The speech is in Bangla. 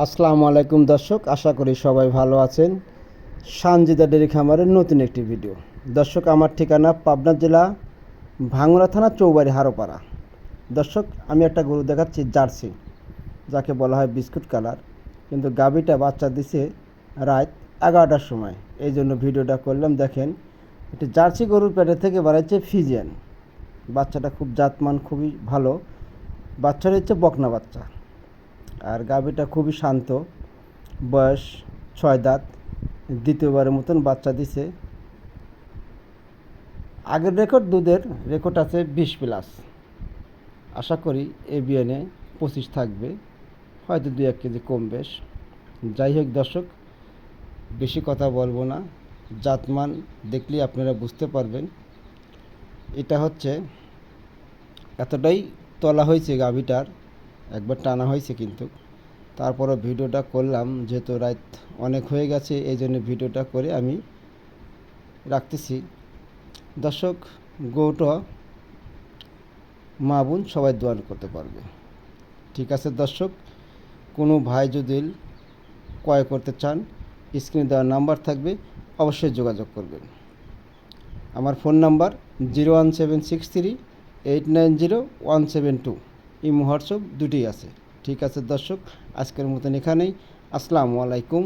আসসালামু আলাইকুম দর্শক, আশা করি সবাই ভালো আছেন। সানজিদা ডেয়ারি খামারের নতুন একটি ভিডিও। দর্শক, আমার ঠিকানা পাবনা জেলা ভাঙ্গুড়া থানা চৌবাড়ি হারোপাড়া। দর্শক, আমি একটা গরু দেখাচ্ছি, জার্সি, যাকে বলা হয় বিস্কুট কালার, কিন্তু গাভীটা বাচ্চা দিছে রাত 11টার সময়। এই জন্য ভিডিওটা করলাম। দেখেন, একটি জার্সি গরুর পেটে থেকে বাড়াচ্ছে ফিজিয়ান। বাচ্চাটা খুব জাতমান, খুবই ভালো। বাচ্চাটা হচ্ছে বকনা বাচ্চা, আর গাভীটা খুবই শান্ত। বয়স 6 দাঁত, দ্বিতীয়বারের মতন বাচ্চা দিছে। আগের রেকর্ড, দুধের রেকর্ড আছে 20+। আশা করি এ বিয়ানে 25 থাকবে, হয়তো 2-1 কেজি কম বেশ। যাই হোক দর্শক, বেশি কথা বলবো না, জাতমান দেখলেই আপনারা বুঝতে পারবেন। এটা হচ্ছে এতটাই তলা হয়েছে গাভীটার, একবার টানা হয়েছে, কিন্তু তারপরও ভিডিওটা করলাম, যেহেতু রাত অনেক হয়ে গেছে, এই জন্য ভিডিওটা করে আমি রাখতেছি। দর্শক, গরুটা মা বোন সবাই দোয়ান করতে পারবে। ঠিক আছে দর্শক, কোনো ভাই যদি ক্রয় করতে চান, স্ক্রিনে দেওয়ার নাম্বার থাকবে, অবশ্যই যোগাযোগ করবেন। আমার ফোন নাম্বার 01763890172। ইমো হোয়াটসঅ্যাপ দুটোই আছে। ঠিক আছে দর্শক, আজকের মতন এখানেই। আসসালামু আলাইকুম।